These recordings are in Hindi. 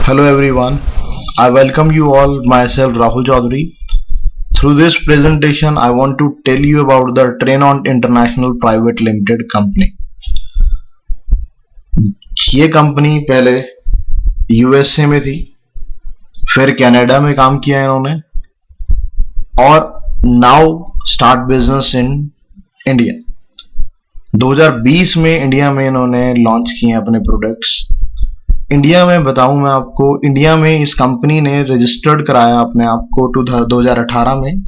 Hello everyone, I welcome you all, myself Rahul Chaudhary. Through this presentation, I want to tell you about the Trenont International Private Limited Company. ये कंपनी पहले यूएसए में थी, फिर कनाडा में काम किया इन्होंने और now start business in India. 2020 में इंडिया में इन्होंने लॉन्च किए अपने प्रोडक्ट्स। इंडिया में बताऊं मैं आपको, इंडिया में इस कंपनी ने रजिस्टर्ड कराया अपने आप को 2018 में,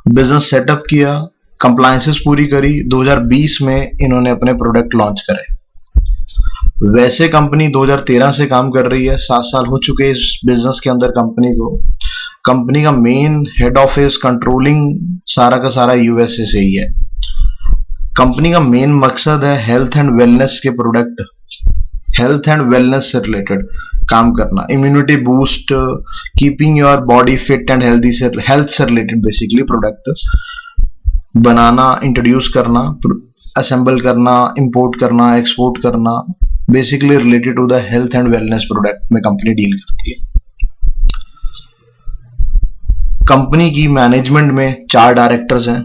बिजनेस सेटअप किया, कंप्लायंसेस पूरी करी, 2020 में इन्होंने अपने प्रोडक्ट लॉन्च करे। वैसे कंपनी 2013 से काम कर रही है, 7 साल हो चुके इस बिजनेस के अंदर कंपनी को। कंपनी का मेन हेड ऑफिस कंट्रोलिंग सारा का सारा यूएसए से ही है। कंपनी का मेन मकसद है हेल्थ एंड वेलनेस के प्रोडक्ट, हेल्थ एंड वेलनेस से रिलेटेड काम करना, immunity boost, keeping your body fit and healthy से हेल्थ से रिलेटेड बेसिकली प्रोडक्ट बनाना, इंट्रोड्यूस करना, असेंबल करना, इंपोर्ट करना, एक्सपोर्ट करना, basically related to the health and wellness product में कंपनी डील करती है। कंपनी की मैनेजमेंट में 4 डायरेक्टर्स हैं।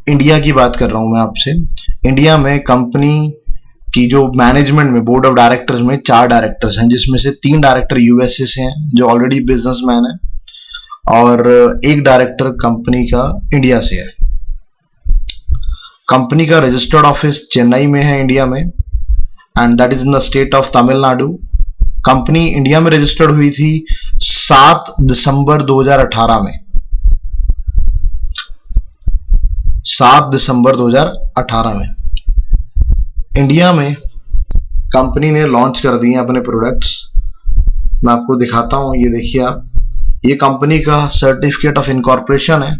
इंडिया की बात कर रहा हूं मैं आपसे। इंडिया में कंपनी की जो मैनेजमेंट में बोर्ड ऑफ डायरेक्टर्स में 4 डायरेक्टर्स हैं, जिसमें से 3 डायरेक्टर यूएसए से हैं जो ऑलरेडी बिजनेसमैन है और 1 डायरेक्टर कंपनी का इंडिया से है। कंपनी का रजिस्टर्ड ऑफिस चेन्नई में है इंडिया में, and that is in the state of Tamil Nadu. Company India में रजिस्टर्ड हुई थी 7 दिसंबर 2018 में। 7 दिसंबर 2018 में इंडिया में कंपनी ने लॉन्च कर दिए अपने प्रोडक्ट्स। मैं आपको दिखाता हूं, ये देखिए आप, ये कंपनी का सर्टिफिकेट ऑफ इनकॉर्पोरेशन है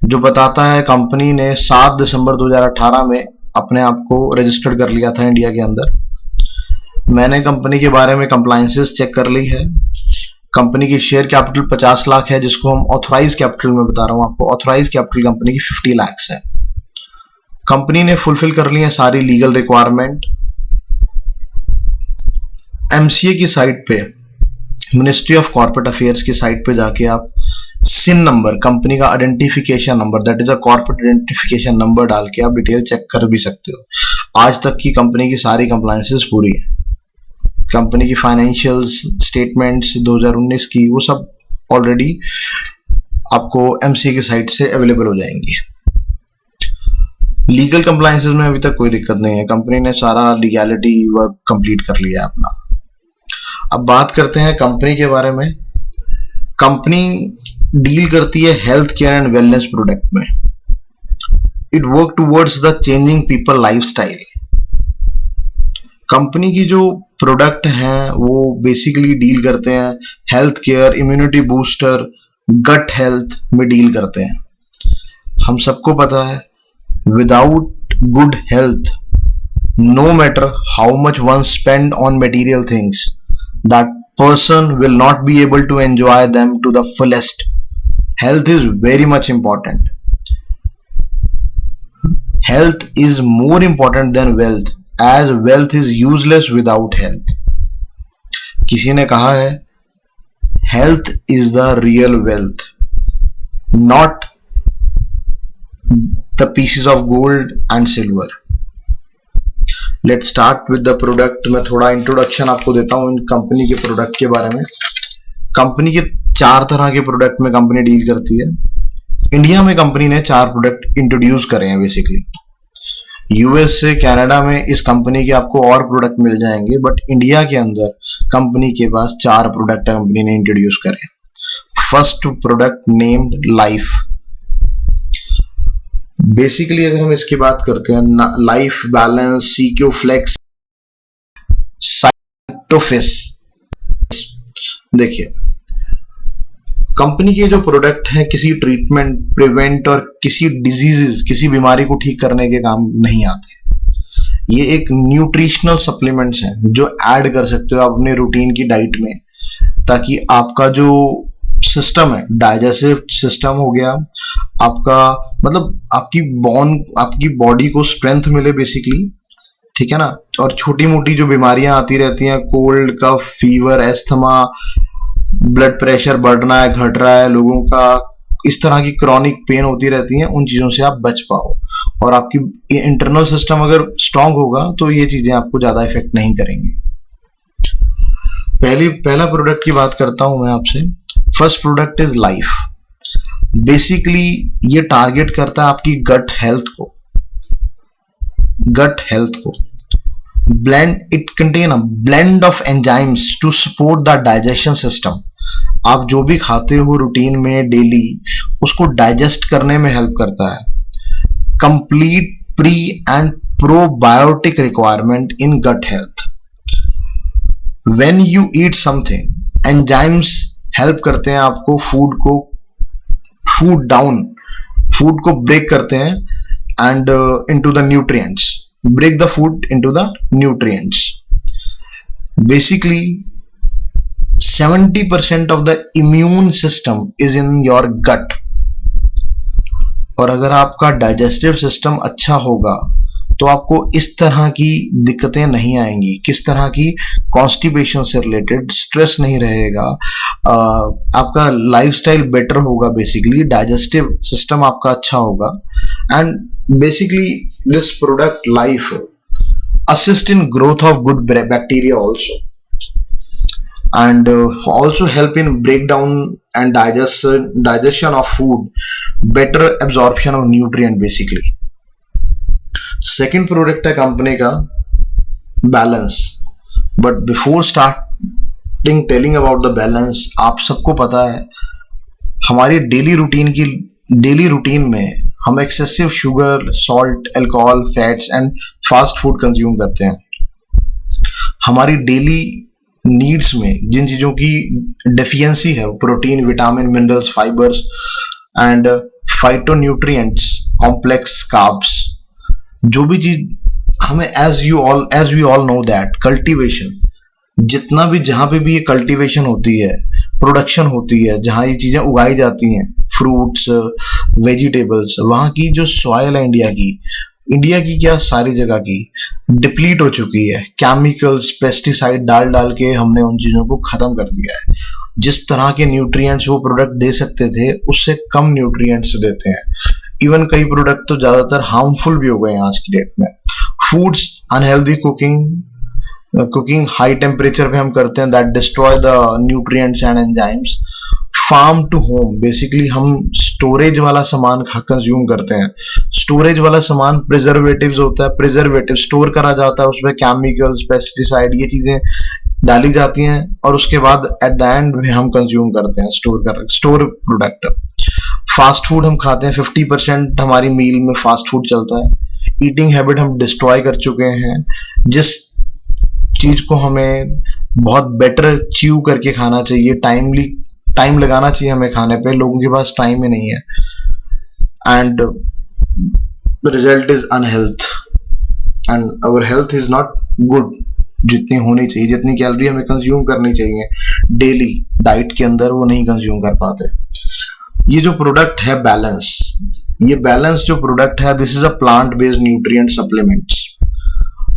जो बताता है कंपनी ने 7 दिसंबर 2018 में अपने आप को रजिस्टर्ड कर लिया था इंडिया के अंदर। मैंने कंपनी के बारे में कंप्लायंसेस चेक कर ली है। कंपनी की शेयर कैपिटल 50 लाख है, जिसको हम ऑथराइज कैपिटल में बता रहा हूं आपको। ऑथराइज कैपिटल कंपनी की 50 लाख है। कंपनी ने फुलफिल कर ली है सारी लीगल रिक्वायरमेंट। एमसीए की साइट पे, मिनिस्ट्री ऑफ कॉर्पोरेट अफेयर्स की साइट पे जाके आप सिन नंबर, कंपनी का identification number, that is a corporate identification number डाल के आप डिटेल चेक कर भी सकते हो। आज तक की कंपनी की सारी कंप्लायंसेस पूरी है। कंपनी की फाइनेंशियल्स स्टेटमेंट्स 2019 की, वो सब ऑलरेडी आपको एमसीए की साइट से अवेलेबल हो जाएंगी। लीगल कंप्लायंसेस में अभी तक कोई दिक्कत नहीं है। कंपनी ने सारा लीगैलिटी वर्क कंप्लीट कर लिया अपना। अब बात करते हैं कंपनी के बारे में। कंपनी डील करती है health care and wellness product में। It work towards the changing people lifestyle. Company की जो प्रोडक्ट हैं वो बेसिकली डील करते हैं health care, immunity booster, gut health में डील करते हैं। हम सबको पता है, without good health, no matter how much one spend on material things, that person will not be able to enjoy them to the fullest. Health is very much important. Health is more important than wealth, as wealth is useless without health. किसी ने कहा है, health is the real wealth, not the pieces of gold and silver. Let's start with the product. मैं थोड़ा इंट्रोडक्शन आपको देता हूँ इन कंपनी के प्रोडक्ट के बारे में। कंपनी के 4 तरह के प्रोडक्ट में कंपनी डील करती है। इंडिया में कंपनी ने 4 प्रोडक्ट इंट्रोड्यूस करे हैं बेसिकली। यूएस से कनाडा में इस कंपनी के आपको और प्रोडक्ट मिल जाएंगे, बट इंडिया के अंदर कंपनी के पास 4 प्रोडक्ट कंपनी ने इंट्रोड्यूस करे। First product named life. Basically अगर हम इसकी बात करते हैं, लाइफ बैलेंस, सीक्यू फ्लेक्स, साइटोफिस। देखिए, कंपनी के जो प्रोडक्ट हैं किसी ट्रीटमेंट, प्रिवेंट और किसी डिजीजेस, किसी बीमारी को ठीक करने के काम नहीं आते। ये एक न्यूट्रिशनल सप्लीमेंट्स हैं जो ऐड कर सकते हो आप अपने रूटीन की डाइट में, ताकि आपका जो सिस्टम है, डाइजेस्टिव सिस्टम हो गया आपका, मतलब आपकी बॉडी को स्ट्रेंथ मिले बेसिकली, ठीक है ना। और छोटी मोटी जो बीमारियां आती रहती हैं, कोल्ड, कफ, फीवर, एस्थमा, ब्लड प्रेशर बढ़ना है घट रहा है लोगों का, इस तरह की क्रॉनिक पेन होती रहती हैं, उन चीजों से आप बच पाओ। और आपकी इंटरनल सिस्टम अगर स्ट्रांग होगा तो ये चीजें आपको ज्यादा इफेक्ट नहीं करेंगी। पहला प्रोडक्ट की बात करता हूं मैं आपसे। First product is life. Basically ये टारगेट करता है आपकी गट हेल्थ को। गट हेल्थ को blend it contain a blend of enzymes to support the digestion system। आप जो भी खाते हो रूटीन में डेली, उसको डाइजेस्ट करने में हेल्प करता है। Complete pre and probiotic requirement in gut health. When you eat something, enzymes help करते हैं आपको फूड को ब्रेक करते हैं and into the nutrients, break the food into the nutrients। Basically 70% of the immune system is in your gut। और अगर आपका डाइजेस्टिव सिस्टम अच्छा होगा तो आपको इस तरह की दिक्कतें नहीं आएंगी। किस तरह की? कॉन्स्टिपेशन से रिलेटेड, स्ट्रेस नहीं रहेगा, आपका लाइफस्टाइल बेटर होगा। बेसिकली डाइजेस्टिव सिस्टम आपका अच्छा होगा। And basically this product life assist in growth of good bacteria also, and also help in breakdown and digestion of food, better absorption of nutrient basically। Second product है कंपनी का balance. But before starting telling about the balance, आप सबको पता है हमारी डेली रूटीन में हम excessive sugar, salt, alcohol, fats and fast food consume करते हैं। हमारी डेली नीड्स में जिन चीजों की डेफिशिएंसी है, protein, vitamin, minerals, fibres and phytonutrients, complex carbs, जो भी चीज हमें as we all know that cultivation, जितना भी जहां पे भी ये कल्टीवेशन होती है, प्रोडक्शन होती है, जहां ये चीजें उगाई जाती हैं, फ्रूट्स, वेजिटेबल्स, वहां की जो सॉइल है इंडिया की क्या सारी जगह की डिप्लीट हो चुकी है। केमिकल्स, पेस्टिसाइड डाल के हमने उन चीजों को खत्म कर दिया है। जिस तरह के न्यूट्रिएंट्स वो प्रोडक्ट दे सकते थे, उससे कम न्यूट्रिएंट्स देते हैं। इवन कई प्रोडक्ट तो ज्यादातर हार्मफुल भी हो गए हैं आज की डेट में। Foods, unhealthy cooking high temperature पे हम करते हैं, that destroy the nutrients and enzymes. Farm to home, basically हम स्टोरेज वाला सामान कंज्यूम करते हैं। स्टोरेज वाला सामान प्रिजर्वेटिव्स होता है, प्रिजर्वेटिव स्टोर करा जाता है, उसमें केमिकल्स, पेस्टिसाइड, ये चीजें डाली जाती हैं और उसके बाद एट द एंड में हम कंज्यूम करते हैं स्टोर प्रोडक्ट। फास्ट फूड हम खाते हैं, 50% हमारी मील में फास्ट फूड चलता है। ईटिंग हैबिट हम डिस्ट्रॉय कर चुके हैं। जिस चीज को हमें बहुत बेटर च्यू करके खाना चाहिए, टाइम लगाना चाहिए हमें खाने पे, लोगों के पास टाइम ही नहीं है। And the result is unhealth and our health is not good जितनी होनी चाहिए, जितनी कैलोरी हमें कंज्यूम करनी चाहिए डेली डाइट के अंदर, वो नहीं कंज्यूम कर पाते। ये जो प्रोडक्ट है बैलेंस, ये बैलेंस जो प्रोडक्ट है, this is a plant based nutrient supplements.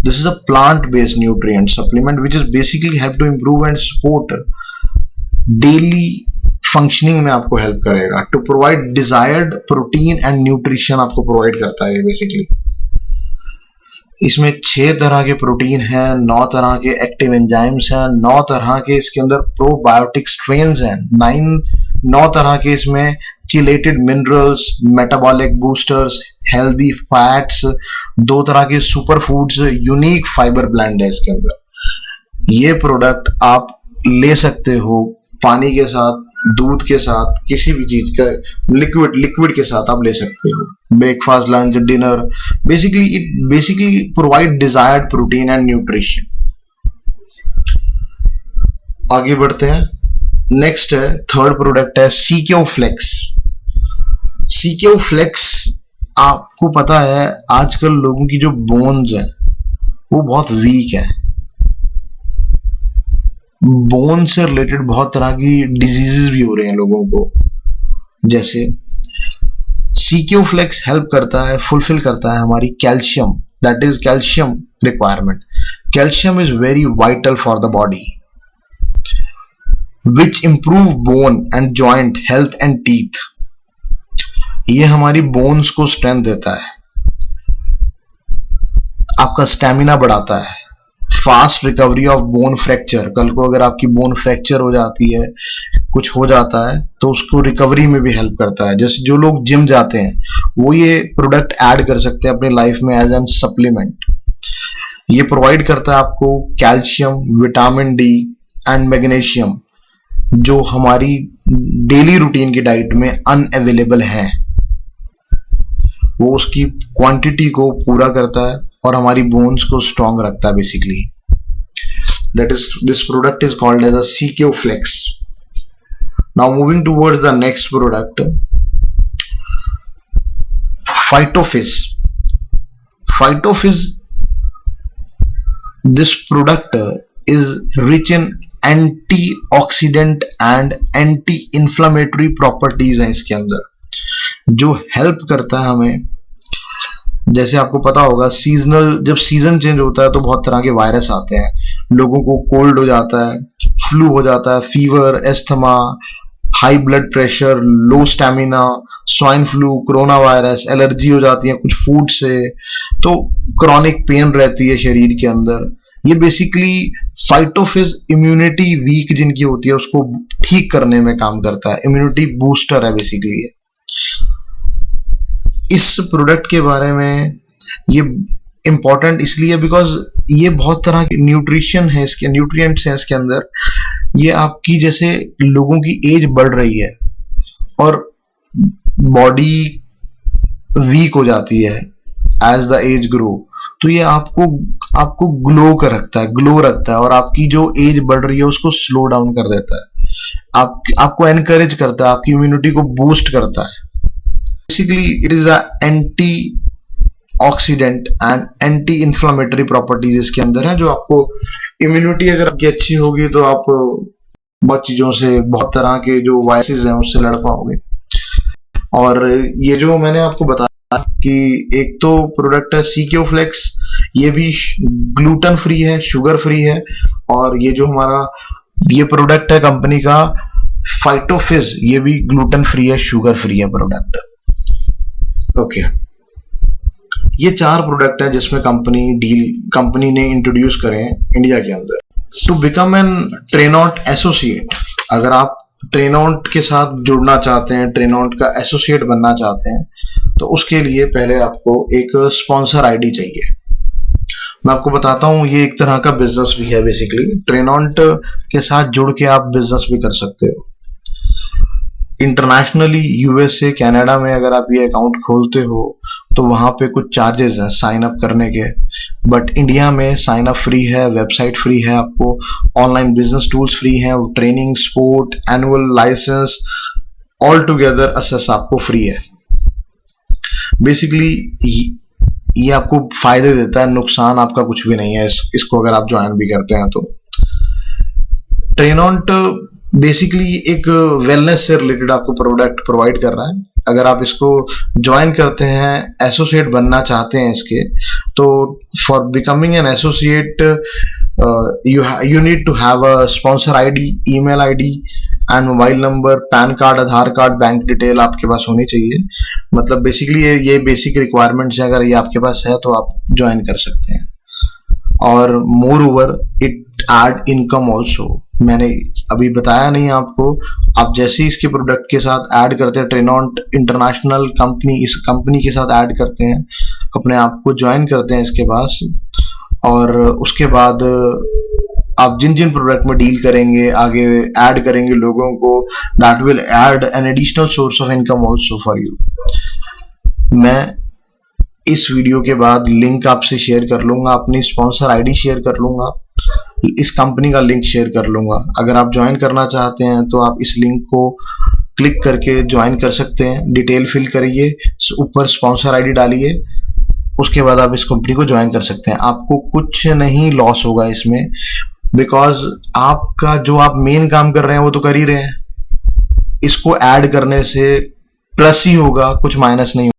This is a plant-based nutrient supplement which is basically help to improve and support daily functioning में आपको help करेगा, to provide desired protein and nutrition आपको provide करता है basically। इसमें 6 तरह के प्रोटीन हैं, 9 तरह के एक्टिव एंजाइम्स हैं, 9 तरह के इसके अंदर प्रोबायोटिक स्ट्रेन्स हैं, 9 तरह के इसमें chelated minerals, metabolic boosters, healthy fats, 2 तरह के super foods, unique fibre blend है इसके अंदर। ये प्रोडक्ट आप ले सकते हो पानी के साथ, दूध के साथ, किसी भी चीज का लिक्विड के साथ आप ले सकते हो। Breakfast, lunch, dinner, basically provide desired protein and nutrition. आगे बढ़ते हैं। नेक्स्ट है, थर्ड प्रोडक्ट है सीक्यो फ्लेक्स। सीक्यो फ्लेक्स, आपको पता है आजकल लोगों की जो बोन्स है वो बहुत वीक है। बोन से रिलेटेड बहुत तरह की डिजीजेस भी हो रहे हैं लोगों को। जैसे सीक्यो फ्लेक्स हेल्प करता है, फुलफिल करता है हमारी calcium, that is calcium requirement. Calcium is very vital for the body, which improve bone and joint health and teeth. ये हमारी बोन्स को स्ट्रेंथ देता है, आपका स्टेमिना बढ़ाता है, fast recovery of bone fracture. कल को अगर आपकी बोन फ्रैक्चर हो जाती है, कुछ हो जाता है, तो उसको रिकवरी में भी हेल्प करता है. जैसे जो लोग जिम जाते हैं वो ये प्रोडक्ट ऐड कर सकते हैं अपनी लाइफ में एज एन सप्लीमेंट. ये प्रोवाइड करता है आपको calcium, vitamin D and magnesium, जो हमारी डेली रूटीन की डाइट में अनअवेलेबल है. वो उसकी क्वांटिटी को पूरा करता है और हमारी बोन्स को स्ट्रॉन्ग रखता है basically. That is this product is called as a CKO Flex. Now moving towards the next product, Phytofizz. Phytofizz, this product is rich in antioxidant and anti-inflammatory properties हैं इसके अंदर, जो हेल्प करता है हमें. जैसे आपको पता होगा सीजनल, जब सीजन चेंज होता है तो बहुत तरह के वायरस आते हैं. लोगों को कोल्ड हो जाता है, फ्लू हो जाता है, fever, asthma, high blood pressure, low stamina, swine flu, corona virus, allergy हो जाती है कुछ फूड से, तो क्रॉनिक पेन रहती है शरीर के अंदर. ये बेसिकली फाइटोफिज इम्यूनिटी वीक जिनकी होती है उसको ठीक करने में काम करता है. इम्यूनिटी बूस्टर है बेसिकली. इस प्रोडक्ट के बारे में ये इंपॉर्टेंट इसलिए बिकॉज ये बहुत तरह की न्यूट्रिशन है, इसके न्यूट्रिएंट्स हैं इसके अंदर. ये आपकी जैसे लोगों की एज बढ़ रही है और बॉडी वीक हो जाती है एज द एज ग्रो, तो ये आपको ग्लो रखता है और आपकी जो एज बढ़ रही है उसको स्लो डाउन कर देता है. आपको एनकरेज करता है, आपकी इम्यूनिटी को बूस्ट करता है. Basically it is a anti oxidant and anti inflammatory properties इसके अंदर है, जो आपको इम्यूनिटी अगर आपकी अच्छी होगी तो आप बहुत चीजों से, बहुत तरह के जो वायरसेस हैं उससे लड़ पाओगे. और ये जो मैंने आपको बताया कि एक तो प्रोडक्ट है CKO Flex, ये भी ग्लूटेन फ्री है, शुगर फ्री है. और ये जो हमारा ये प्रोडक्ट है कंपनी का Phytofizz, ये भी ग्लूटेन फ्री है, शुगर फ्री है प्रोडक्ट. ओके, ये 4 प्रोडक्ट है जिसमें कंपनी ने इंट्रोड्यूस करे हैं इंडिया के अंदर. टू बिकम एन ट्रेनॉट एसोसिएट, अगर आप ट्रेनॉट के साथ जुड़ना चाहते हैं, ट्रेनॉट का एसोसिएट बनना चाहते हैं, तो उसके लिए पहले आपको एक स्पॉन्सर आईडी चाहिए. मैं आपको बताता हूँ, ये एक तरह का बिजनेस भी है बेसिकली. ट्रेनॉट के साथ जुड़ के आप बिजनेस भी कर सकते हो. इंटरनेशनली USA, कनाडा में अगर आप ये अकाउंट खोलते हो तो वहां पे कुछ चार्जेस हैं साइन अप करने के, बट इंडिया में साइन अप फ्री है, वेबसाइट फ्री है, आपको ऑनलाइन बिजनेस टूल्स फ्री हैं, training, support, annual licence, all together access आपको फ्री है. बेसिकली ये आपको फायदे देता है, नुकसान आपका कुछ भी नहीं है इसको अगर आप ज्वाइन भी करते हैं तो. ट्रेनॉट बेसिकली एक वेलनेस से रिलेटेड आपको प्रोडक्ट प्रोवाइड कर रहा है. अगर आप इसको ज्वाइन करते हैं, एसोसिएट बनना चाहते हैं इसके, तो for becoming an associate you need to have a sponsor ID, email ID and mobile number, PAN card, Aadhaar card, bank detail आपके पास होनी चाहिए. मतलब बेसिकली ये बेसिक रिक्वायरमेंट्स हैं. अगर ये आपके पास है तो आप ज्वाइन कर सकते हैं. और moreover it add income also. मैंने अभी बताया नहीं आपको, आप जैसे ही इसके प्रोडक्ट के साथ ऐड करते हैं, ट्रेनॉट इंटरनेशनल कंपनी, इस कंपनी के साथ ऐड करते हैं, अपने आप को ज्वाइन करते हैं इसके पास, और उसके बाद आप जिन जिन प्रोडक्ट में डील करेंगे, आगे ऐड करेंगे लोगों को, that will add an additional source of income also for you. मैं इस वीडियो के बाद लिंक आपसे शेयर कर लूंगा, अपनी स्पॉन्सर आईडी शेयर कर लूंगा, इस कंपनी का लिंक शेयर कर लूंगा. अगर आप ज्वाइन करना चाहते हैं तो आप इस लिंक को क्लिक करके ज्वाइन कर सकते हैं. डिटेल फिल करिए, ऊपर स्पॉन्सर आईडी डालिए, उसके बाद आप इस कंपनी को ज्वाइन कर सकते हैं. आपको कुछ नहीं लॉस होगा इसमें, बिकॉज आपका जो आप मेन काम कर रहे हैं वो तो कर ही रहे हैं. इसको ऐड करने से प्लस ही होगा, कुछ माइनस नहीं.